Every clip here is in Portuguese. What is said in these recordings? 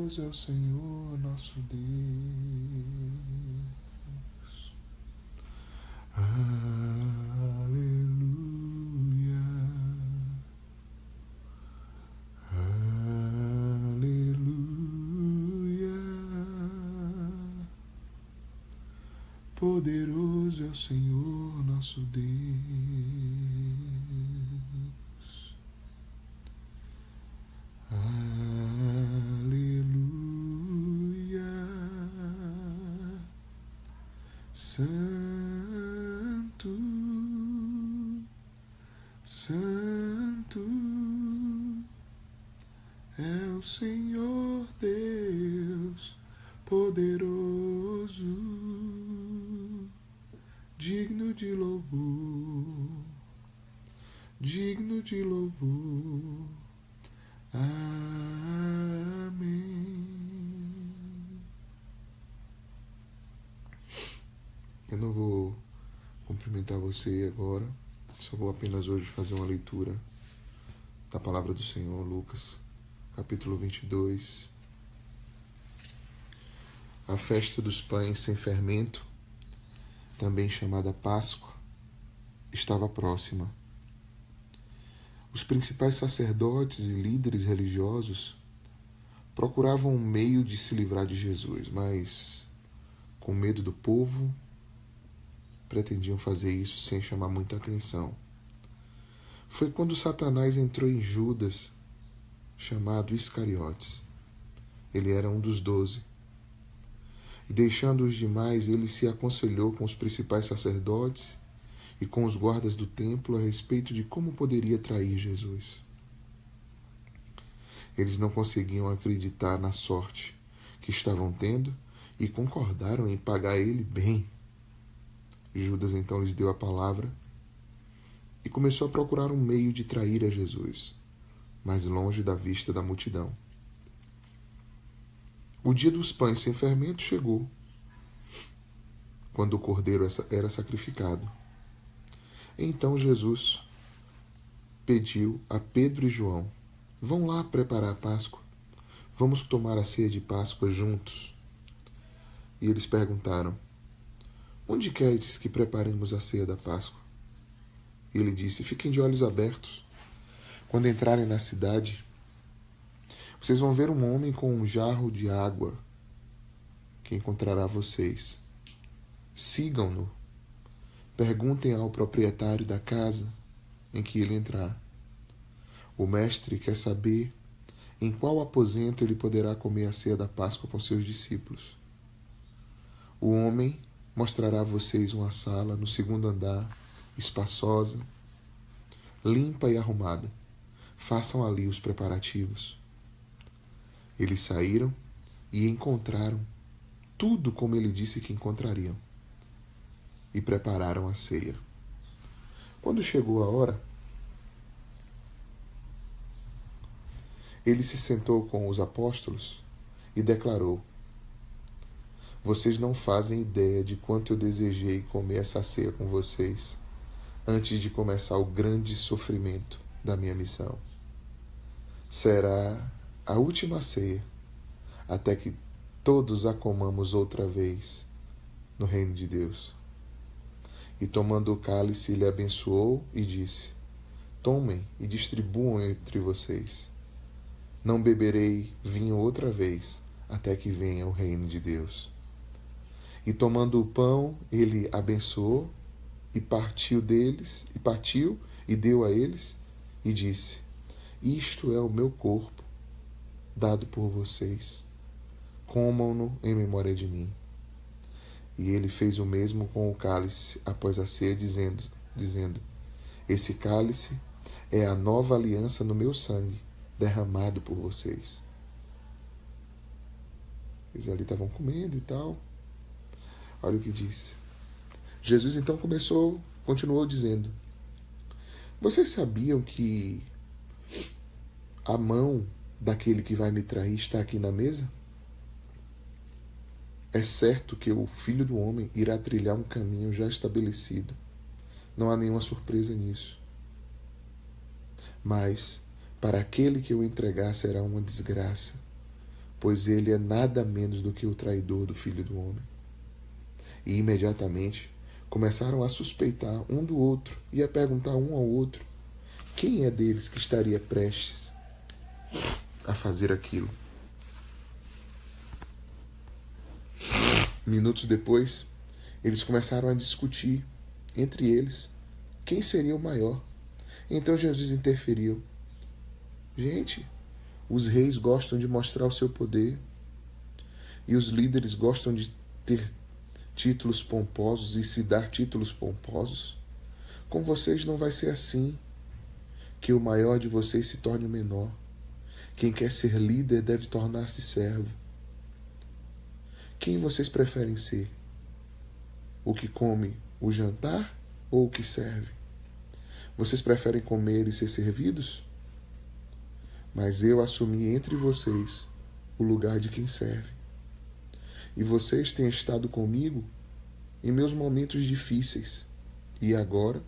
Poderoso é o Senhor nosso Deus. Aleluia. Aleluia. Poderoso é o Senhor nosso Deus. Aleluia. Santo, Santo é o Senhor Deus poderoso, digno de louvor, digno de louvor. Amém. Eu não vou cumprimentar você agora, só vou apenas hoje fazer uma leitura da palavra do Senhor, Lucas, capítulo 22. A festa dos pães sem fermento, também chamada Páscoa, estava próxima. Os principais sacerdotes e líderes religiosos procuravam um meio de se livrar de Jesus, mas, com medo do povo, pretendiam fazer isso sem chamar muita atenção. Foi quando Satanás entrou em Judas, chamado Iscariotes. Ele era um dos 12. E deixando os demais, ele se aconselhou com os principais sacerdotes e com os guardas do templo a respeito de como poderia trair Jesus. Eles não conseguiam acreditar na sorte que estavam tendo e concordaram em pagar ele bem. Judas então lhes deu a palavra e começou a procurar um meio de trair a Jesus, mais longe da vista da multidão. O dia dos pães sem fermento chegou, quando o cordeiro era sacrificado. Então Jesus pediu a Pedro e João: vão lá preparar a Páscoa. Vamos tomar a ceia de Páscoa juntos. E eles perguntaram: onde queres que preparemos a ceia da Páscoa? E ele disse: fiquem de olhos abertos. Quando entrarem na cidade, vocês vão ver um homem com um jarro de água que encontrará vocês. Sigam-no. Perguntem ao proprietário da casa em que ele entrar. O mestre quer saber em qual aposento ele poderá comer a ceia da Páscoa com seus discípulos. O homem mostrará a vocês uma sala no segundo andar, espaçosa, limpa e arrumada. Façam ali os preparativos. Eles saíram e encontraram tudo como ele disse que encontrariam, e prepararam a ceia. Quando chegou a hora, ele se sentou com os apóstolos e declarou: vocês não fazem ideia de quanto eu desejei comer essa ceia com vocês antes de começar o grande sofrimento da minha missão. Será a última ceia, até que todos a comamos outra vez no reino de Deus. E tomando o cálice, ele abençoou e disse: tomem e distribuam entre vocês. Não beberei vinho outra vez, até que venha o reino de Deus. E tomando o pão, ele abençoou e partiu e deu a eles e disse: isto é o meu corpo, dado por vocês. Comam-no em memória de mim. E ele fez o mesmo com o cálice após a ceia, dizendo: esse cálice é a nova aliança no meu sangue, derramado por vocês. Eles ali estavam comendo e tal. Olha o que diz. Jesus então continuou dizendo: vocês sabiam que a mão daquele que vai me trair está aqui na mesa? É certo que o Filho do Homem irá trilhar um caminho já estabelecido. Não há nenhuma surpresa nisso. Mas, para aquele que o entregar será uma desgraça, pois ele é nada menos do que o traidor do Filho do Homem. E imediatamente começaram a suspeitar um do outro e a perguntar um ao outro quem é deles que estaria prestes a fazer aquilo. Minutos depois, eles começaram a discutir entre eles quem seria o maior. Então Jesus interferiu. Gente, os reis gostam de mostrar o seu poder e os líderes gostam de ter títulos pomposos e se dar títulos pomposos. Com vocês não vai ser assim, que o maior de vocês se torne o menor. Quem quer ser líder deve tornar-se servo. Quem vocês preferem ser? O que come o jantar ou o que serve? Vocês preferem comer e ser servidos? Mas eu assumi entre vocês o lugar de quem serve. E vocês têm estado comigo em meus momentos difíceis. E agora,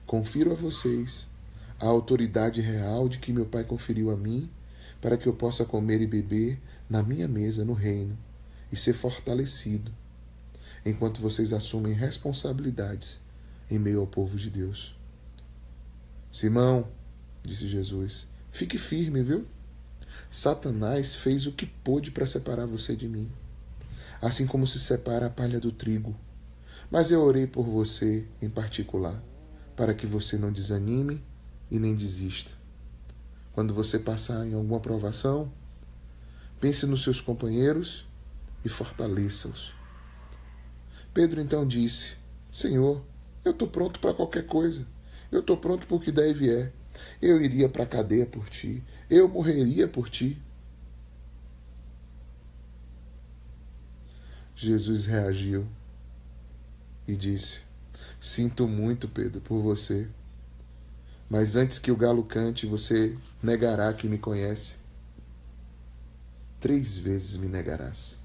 confiro a vocês a autoridade real de que meu Pai conferiu a mim, para que eu possa comer e beber na minha mesa no reino e ser fortalecido, enquanto vocês assumem responsabilidades em meio ao povo de Deus. Simão, disse Jesus, fique firme, viu? Satanás fez o que pôde para separar você de mim, assim como se separa a palha do trigo. Mas eu orei por você em particular, para que você não desanime e nem desista. Quando você passar em alguma provação, pense nos seus companheiros e fortaleça-os. Pedro então disse, Senhor, eu estou pronto para qualquer coisa. Eu estou pronto por que der e vier. Eu iria para a cadeia por ti. Eu morreria por ti. Jesus reagiu e disse, sinto muito, Pedro, por você. Mas antes que o galo cante, você negará que me conhece. 3 vezes me negarás.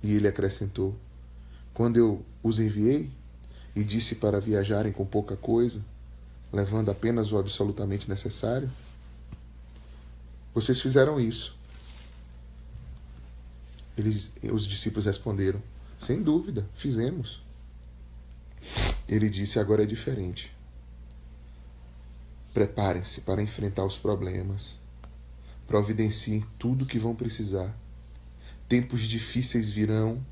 E ele acrescentou, quando eu os enviei e disse para viajarem com pouca coisa, levando apenas o absolutamente necessário, vocês fizeram isso. Os discípulos responderam, sem dúvida, fizemos. Ele disse, agora é diferente. Preparem-se para enfrentar os problemas. Providenciem tudo o que vão precisar. Tempos difíceis virão.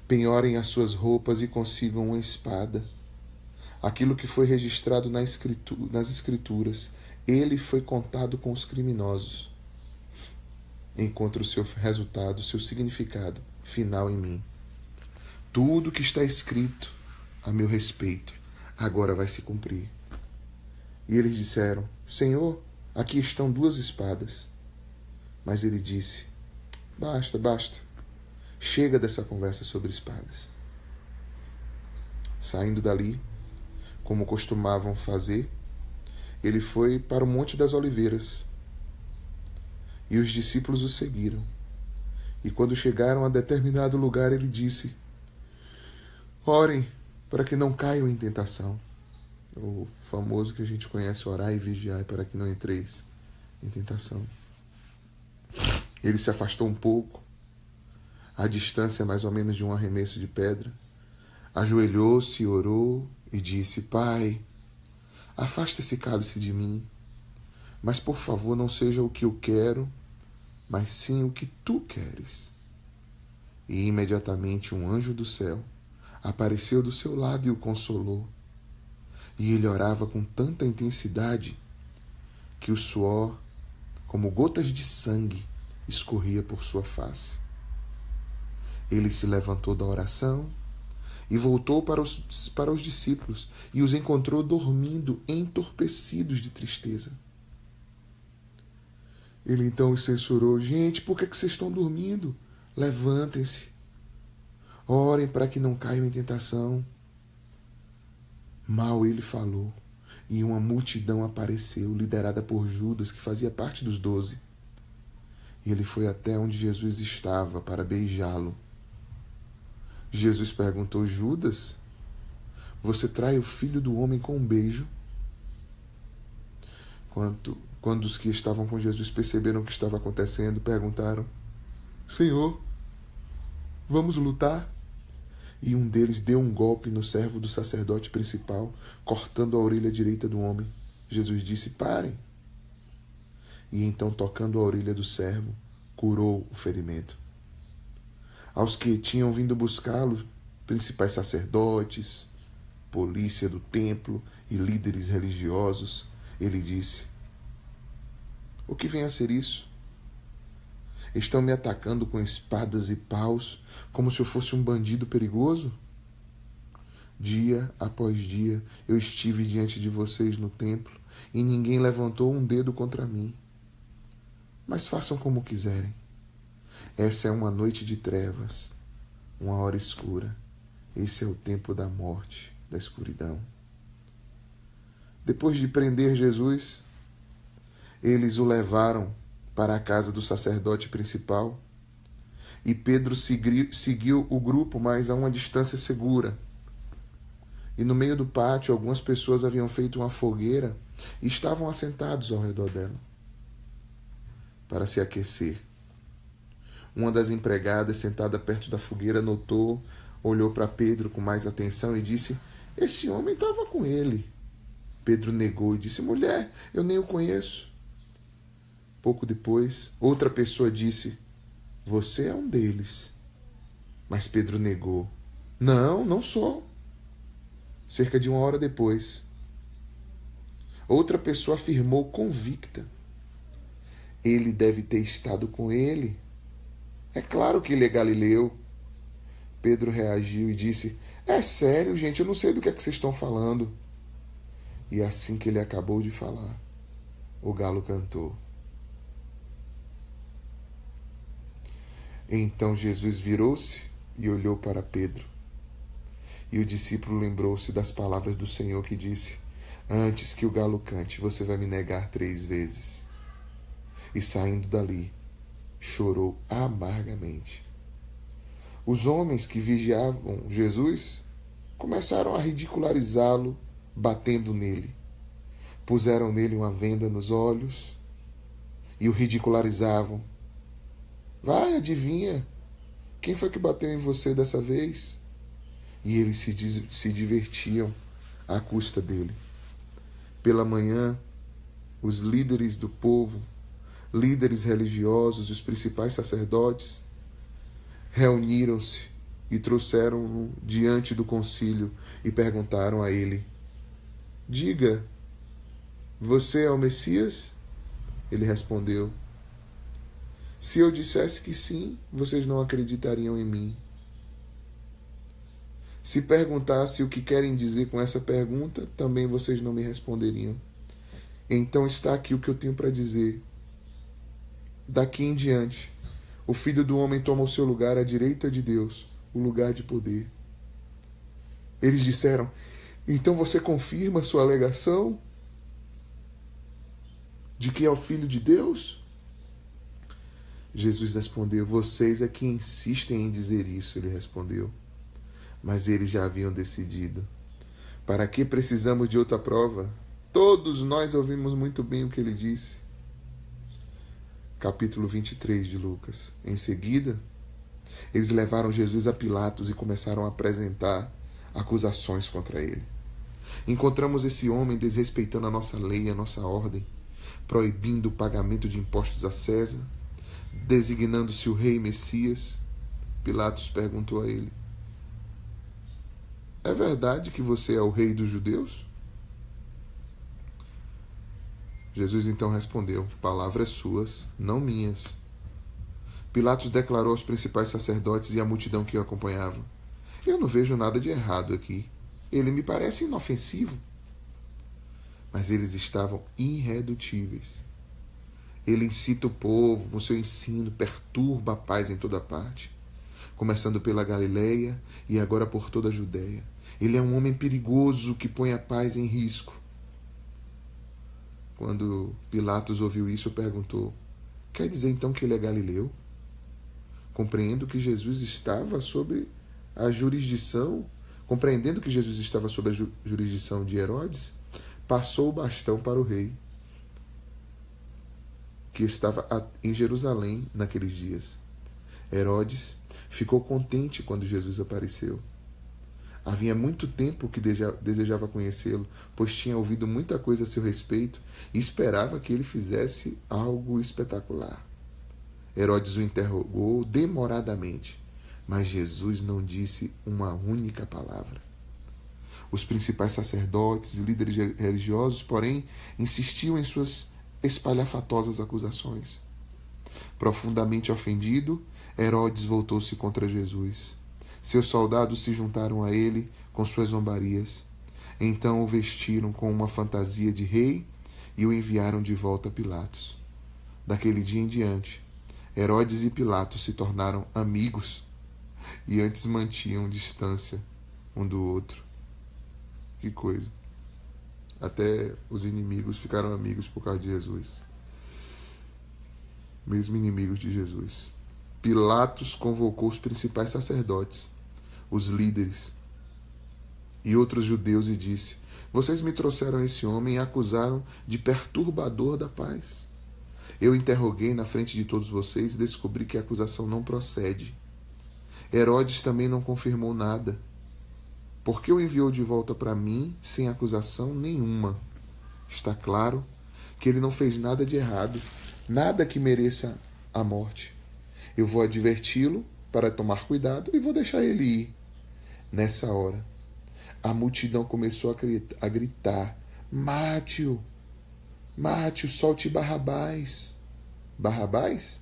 Penhorem as suas roupas e consigam uma espada. Aquilo que foi registrado nas Escrituras, ele foi contado com os criminosos. Encontre o seu resultado, o seu significado final em mim. Tudo que está escrito a meu respeito agora vai se cumprir. E eles disseram, Senhor, aqui estão 2 espadas. Mas ele disse, basta, basta. Chega dessa conversa sobre espadas. Saindo dali, como costumavam fazer, ele foi para o Monte das Oliveiras. E os discípulos o seguiram. E quando chegaram a determinado lugar, ele disse, orem para que não caiam em tentação. O famoso que a gente conhece, orai e vigiai para que não entreis em tentação. Ele se afastou um pouco, à distância mais ou menos de um arremesso de pedra, ajoelhou-se, orou e disse, Pai, afasta esse cálice de mim, mas por favor não seja o que eu quero, mas sim o que tu queres. E imediatamente um anjo do céu apareceu do seu lado e o consolou. E ele orava com tanta intensidade que o suor, como gotas de sangue, escorria por sua face. Ele se levantou da oração e voltou para os discípulos e os encontrou dormindo, entorpecidos de tristeza. Ele então os censurou, gente, por que vocês estão dormindo? Levantem-se, orem para que não caiam em tentação. Mal ele falou, e uma multidão apareceu, liderada por Judas, que fazia parte dos 12. E ele foi até onde Jesus estava para beijá-lo. Jesus perguntou, Judas, você trai o Filho do Homem com um beijo? Quando os que estavam com Jesus perceberam o que estava acontecendo, perguntaram: Senhor, vamos lutar? E um deles deu um golpe no servo do sacerdote principal, cortando a orelha direita do homem. Jesus disse: parem. E então, tocando a orelha do servo, curou o ferimento. Aos que tinham vindo buscá-lo, principais sacerdotes, polícia do templo e líderes religiosos, ele disse: o que vem a ser isso? Estão me atacando com espadas e paus, como se eu fosse um bandido perigoso? Dia após dia eu estive diante de vocês no templo e ninguém levantou um dedo contra mim. Mas façam como quiserem. Essa é uma noite de trevas, uma hora escura. Esse é o tempo da morte, da escuridão. Depois de prender Jesus, eles o levaram para a casa do sacerdote principal e Pedro seguiu o grupo, mas a uma distância segura. E no meio do pátio, algumas pessoas haviam feito uma fogueira e estavam assentados ao redor dela para se aquecer. Uma das empregadas, sentada perto da fogueira, notou, olhou para Pedro com mais atenção e disse: esse homem estava com ele. Pedro negou e disse: mulher, eu nem o conheço. Pouco depois, outra pessoa disse: você é um deles. Mas Pedro negou: não, não sou. Cerca de uma hora depois, outra pessoa afirmou convicta: ele deve ter estado com ele. É claro que ele é galileu. Pedro reagiu e disse: é sério, gente, eu não sei do que é que vocês estão falando. E assim que ele acabou de falar, o galo cantou. Então Jesus virou-se e olhou para Pedro. E o discípulo lembrou-se das palavras do Senhor que disse: antes que o galo cante, você vai me negar 3 vezes. E saindo dali, chorou amargamente. Os homens que vigiavam Jesus começaram a ridicularizá-lo, batendo nele. Puseram nele uma venda nos olhos e o ridicularizavam. Vai, adivinha, quem foi que bateu em você dessa vez? E eles se divertiam à custa dele. Pela manhã, os líderes do povo, líderes religiosos e os principais sacerdotes reuniram-se e trouxeram-no diante do concílio e perguntaram a ele: diga, você é o Messias? Ele respondeu: se eu dissesse que sim, vocês não acreditariam em mim. Se perguntasse o que querem dizer com essa pergunta, também vocês não me responderiam. Então está aqui o que eu tenho para dizer. Daqui em diante, o Filho do Homem toma o seu lugar à direita de Deus, o lugar de poder. Eles disseram: então você confirma sua alegação de que é o Filho de Deus? Jesus respondeu: vocês é que insistem em dizer isso. Ele respondeu: mas eles já haviam decidido. Para que precisamos de outra prova? Todos nós ouvimos muito bem o que ele disse. Capítulo 23 de Lucas. Em seguida, eles levaram Jesus a Pilatos e começaram a apresentar acusações contra ele. Encontramos esse homem desrespeitando a nossa lei, a nossa ordem, proibindo o pagamento de impostos a César, designando-se o rei Messias. Pilatos perguntou a ele: é verdade que você é o rei dos judeus? Jesus então respondeu: palavras suas, não minhas. Pilatos declarou aos principais sacerdotes e à multidão que o acompanhavam: eu não vejo nada de errado aqui. Ele me parece inofensivo. Mas eles estavam irredutíveis. Ele incita o povo com seu ensino, perturba a paz em toda parte, começando pela Galileia e agora por toda a Judéia. Ele é um homem perigoso que põe a paz em risco. Quando Pilatos ouviu isso, perguntou: quer dizer então que ele é galileu? Compreendendo que Jesus estava sob a jurisdição de Herodes, passou o bastão para o rei. que estava em Jerusalém naqueles dias. Herodes ficou contente quando Jesus apareceu. Havia muito tempo que desejava conhecê-lo, pois tinha ouvido muita coisa a seu respeito e esperava que ele fizesse algo espetacular. Herodes o interrogou demoradamente, mas Jesus não disse uma única palavra. Os principais sacerdotes e líderes religiosos, porém, insistiam em suas espalhafatosas acusações. Profundamente ofendido, Herodes voltou-se contra Jesus. Seus soldados se juntaram a ele com suas zombarias. Então o vestiram com uma fantasia de rei e o enviaram de volta a Pilatos. Daquele dia em diante, Herodes e Pilatos se tornaram amigos e antes mantinham distância um do outro. Que coisa. Até os inimigos ficaram amigos por causa de Jesus. Mesmo inimigos de Jesus. Pilatos convocou os principais sacerdotes, os líderes e outros judeus e disse: vocês me trouxeram esse homem e acusaram de perturbador da paz. Eu interroguei na frente de todos vocês e descobri que a acusação não procede. Herodes também não confirmou nada. Por que o enviou de volta para mim sem acusação nenhuma? Está claro que ele não fez nada de errado, nada que mereça a morte. Eu vou adverti-lo para tomar cuidado e vou deixar ele ir. Nessa hora, a multidão começou a gritar: mate-o! Mate-o, solte Barrabás! Barrabás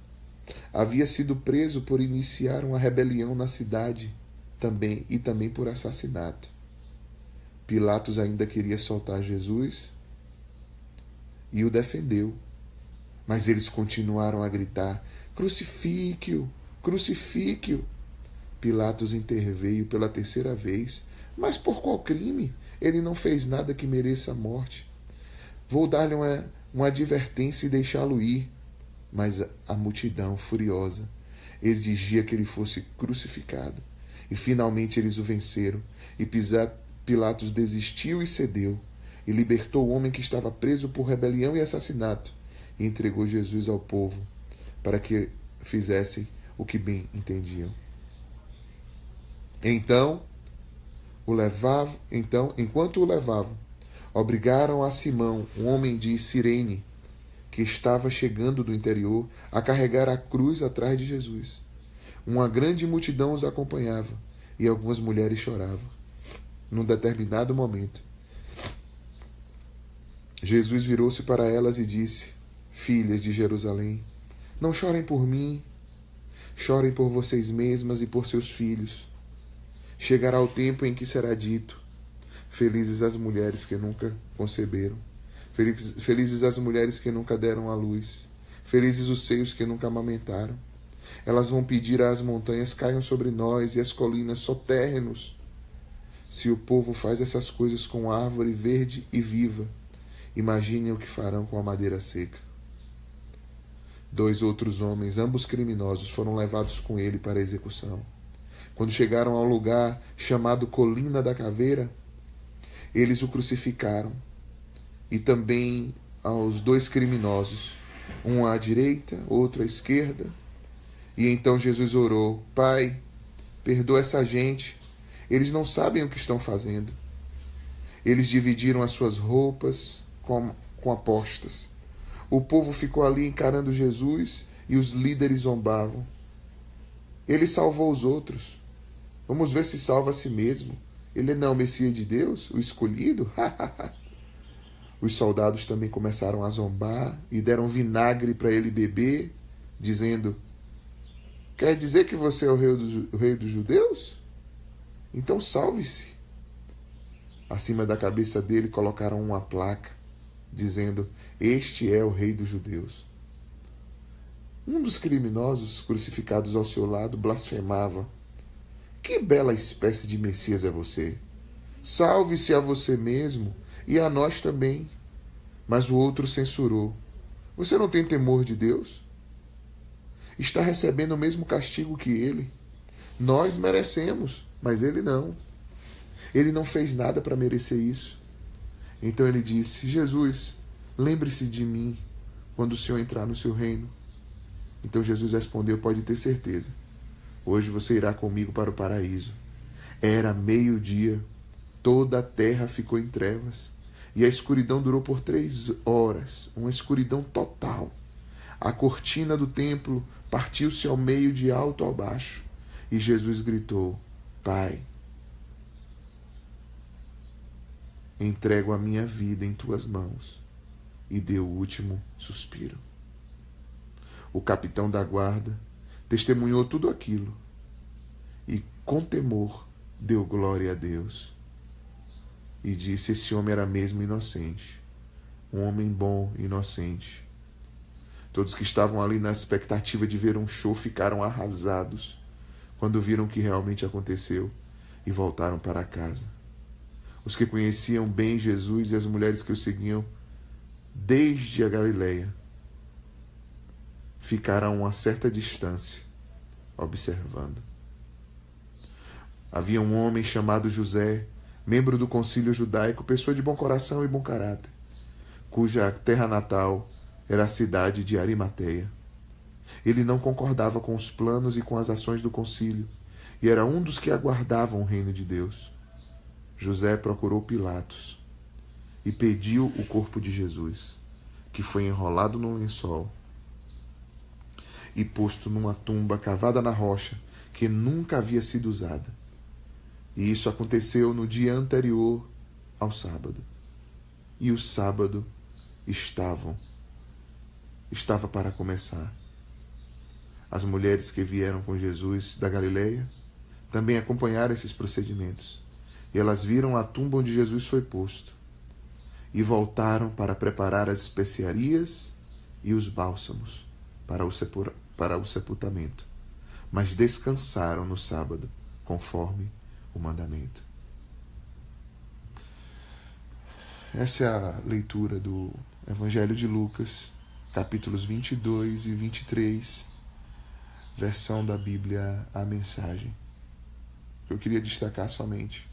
havia sido preso por iniciar uma rebelião na cidade e também por assassinato. Pilatos ainda queria soltar Jesus e o defendeu. Mas eles continuaram a gritar: crucifique-o! Crucifique-o! Pilatos interveio pela terceira vez. Mas por qual crime? Ele não fez nada que mereça a morte. Vou dar-lhe uma advertência e deixá-lo ir. Mas a multidão, furiosa, exigia que ele fosse crucificado. E finalmente eles o venceram. E Pilatos desistiu e cedeu. E libertou o homem que estava preso por rebelião e assassinato. E entregou Jesus ao povo para que fizessem o que bem entendiam. Enquanto o levavam, obrigaram a Simão, um homem de Cirene, que estava chegando do interior, a carregar a cruz atrás de Jesus. Uma grande multidão os acompanhava e algumas mulheres choravam. Num determinado momento, Jesus virou-se para elas e disse: filhas de Jerusalém, não chorem por mim, chorem por vocês mesmas e por seus filhos. Chegará o tempo em que será dito: felizes as mulheres que nunca conceberam, felizes as mulheres que nunca deram à luz, felizes os seios que nunca amamentaram. Elas vão pedir às montanhas: caiam sobre nós, e às colinas: soterre-nos. Se o povo faz essas coisas com a árvore verde e viva, imaginem o que farão com a madeira seca. 2 outros homens, ambos criminosos, foram levados com ele para a execução. Quando chegaram ao lugar chamado Colina da Caveira, eles o crucificaram, e também aos 2 criminosos, um à direita, outro à esquerda. E então Jesus orou: Pai, perdoa essa gente, eles não sabem o que estão fazendo. Eles dividiram as suas roupas com apostas. O povo ficou ali encarando Jesus e os líderes zombavam. Ele salvou os outros. Vamos ver se salva a si mesmo. Ele não é o Messias de Deus, o escolhido? Os soldados também começaram a zombar e deram vinagre para ele beber, dizendo: quer dizer que você é o rei dos judeus? Então salve-se. Acima da cabeça dele colocaram uma placa, dizendo: este é o rei dos judeus. Um dos criminosos crucificados ao seu lado blasfemava: que bela espécie de Messias é você! Salve-se a você mesmo e a nós também. Mas o outro censurou: você não tem temor de Deus? Está recebendo o mesmo castigo que ele. Nós merecemos, mas ele não. Ele não fez nada para merecer isso. Então ele disse: Jesus, lembre-se de mim quando o Senhor entrar no seu reino? Então Jesus respondeu: pode ter certeza, hoje você irá comigo para o paraíso. Era meio-dia, toda a terra ficou em trevas, e a escuridão durou por 3 horas, uma escuridão total. A cortina do templo partiu-se ao meio de alto a baixo, e Jesus gritou: Pai, entrego a minha vida em tuas mãos, e deu o último suspiro. O capitão da guarda testemunhou tudo aquilo, e com temor deu glória a Deus. E disse: esse homem era mesmo inocente, um homem bom e inocente. Todos que estavam ali na expectativa de ver um show ficaram arrasados quando viram o que realmente aconteceu e voltaram para casa. Os que conheciam bem Jesus e as mulheres que o seguiam desde a Galileia ficaram a uma certa distância, observando. Havia um homem chamado José, membro do concílio judaico, pessoa de bom coração e bom caráter, cuja terra natal era a cidade de Arimateia. Ele não concordava com os planos e com as ações do concílio, e era um dos que aguardavam o reino de Deus. José procurou Pilatos e pediu o corpo de Jesus, que foi enrolado num lençol e posto numa tumba cavada na rocha que nunca havia sido usada. E isso aconteceu no dia anterior ao sábado. E o sábado estava para começar. As mulheres que vieram com Jesus da Galileia também acompanharam esses procedimentos. E elas viram a tumba onde Jesus foi posto. E voltaram para preparar as especiarias e os bálsamos para o sepultamento. Mas descansaram no sábado, conforme o mandamento. Essa é a leitura do Evangelho de Lucas, capítulos 22 e 23, versão da Bíblia A Mensagem. Eu queria destacar somente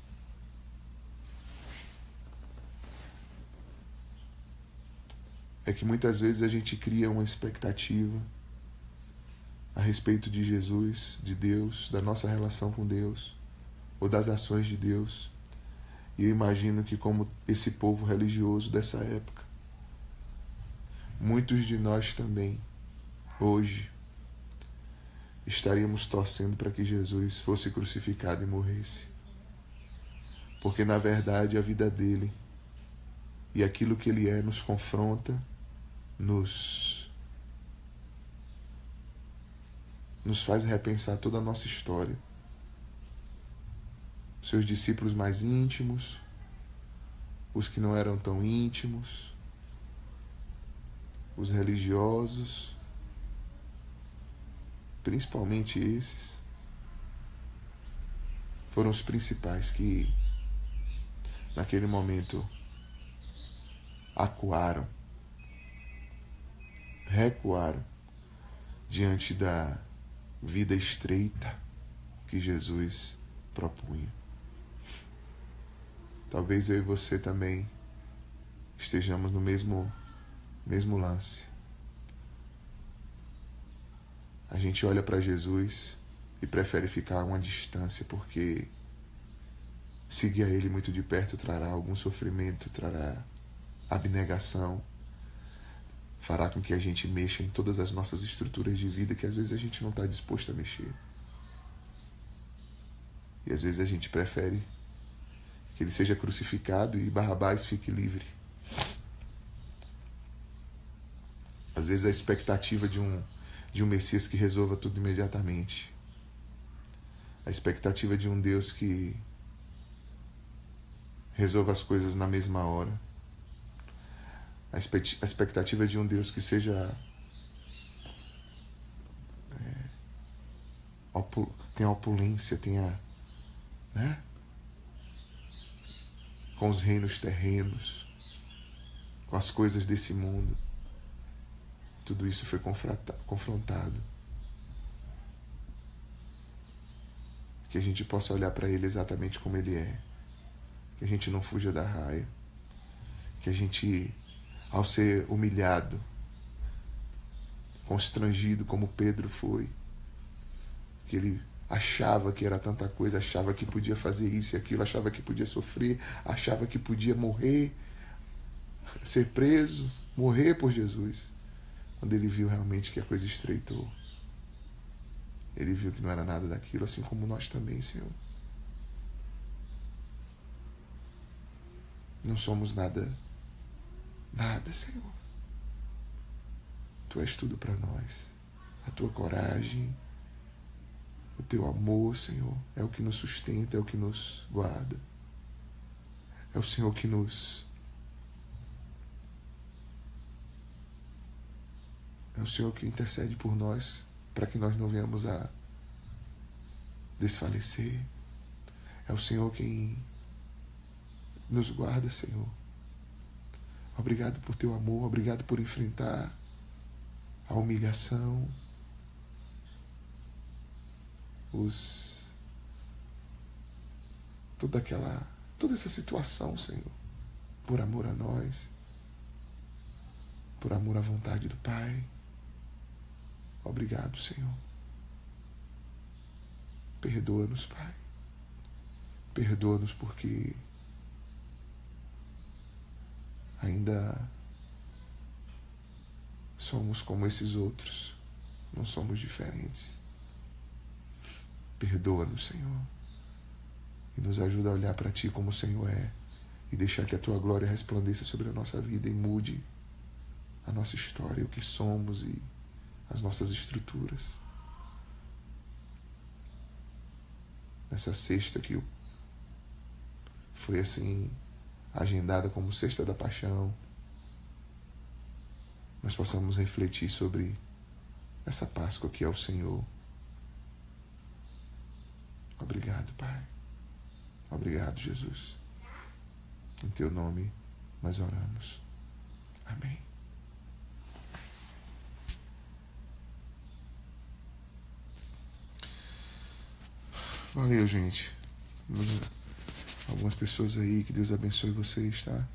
é que muitas vezes a gente cria uma expectativa a respeito de Jesus, de Deus, da nossa relação com Deus, ou das ações de Deus. E eu imagino que, como esse povo religioso dessa época, muitos de nós também, hoje, estaríamos torcendo para que Jesus fosse crucificado e morresse. Porque, na verdade, a vida dele e aquilo que ele é nos confronta, nos faz repensar toda a nossa história. Seus discípulos mais íntimos, os que não eram tão íntimos, os religiosos, principalmente esses, foram os principais que, naquele momento, recuaram diante da vida estreita que Jesus propunha. Talvez eu e você também estejamos no mesmo lance. A gente olha para Jesus e prefere ficar a uma distância porque seguir a Ele muito de perto trará algum sofrimento, trará abnegação, fará com que a gente mexa em todas as nossas estruturas de vida que às vezes a gente não está disposto a mexer. E às vezes a gente prefere que ele seja crucificado e Barrabás fique livre. Às vezes a expectativa de um Messias que resolva tudo imediatamente. A expectativa de um Deus que resolva as coisas na mesma hora. A expectativa de um Deus que seja tenha opulência, tenha, né? Com os reinos terrenos, com as coisas desse mundo. Tudo isso foi confrontado. Que a gente possa olhar para Ele exatamente como Ele é. Que a gente não fuja da raia. Que a gente, ao ser humilhado, constrangido como Pedro foi, que ele achava que era tanta coisa, achava que podia fazer isso e aquilo, achava que podia sofrer, achava que podia morrer, ser preso, morrer por Jesus. Quando ele viu realmente que a coisa estreitou, ele viu que não era nada daquilo, assim como nós também, Senhor. Não somos nada, Senhor. Tu és tudo para nós. A tua coragem, o teu amor, Senhor, é o que nos sustenta, é o que nos guarda. É o Senhor que É o Senhor que intercede por nós, para que nós não venhamos a desfalecer. É o Senhor quem nos guarda, Senhor. Obrigado por teu amor, obrigado por enfrentar a humilhação, toda essa situação, Senhor, por amor a nós, por amor à vontade do Pai. Obrigado, Senhor. Perdoa-nos, Pai. Perdoa-nos porque ainda somos como esses outros. Não somos diferentes. Perdoa-nos, Senhor. E nos ajuda a olhar para Ti como o Senhor é. E deixar que a Tua glória resplandeça sobre a nossa vida e mude a nossa história, o que somos e as nossas estruturas. Nessa sexta que foi assim agendada como Sexta da Paixão, nós possamos refletir sobre essa Páscoa que é o Senhor. Obrigado, Pai. Obrigado, Jesus. Em Teu nome nós oramos. Amém. Valeu, gente. Algumas pessoas aí, que Deus abençoe vocês, tá?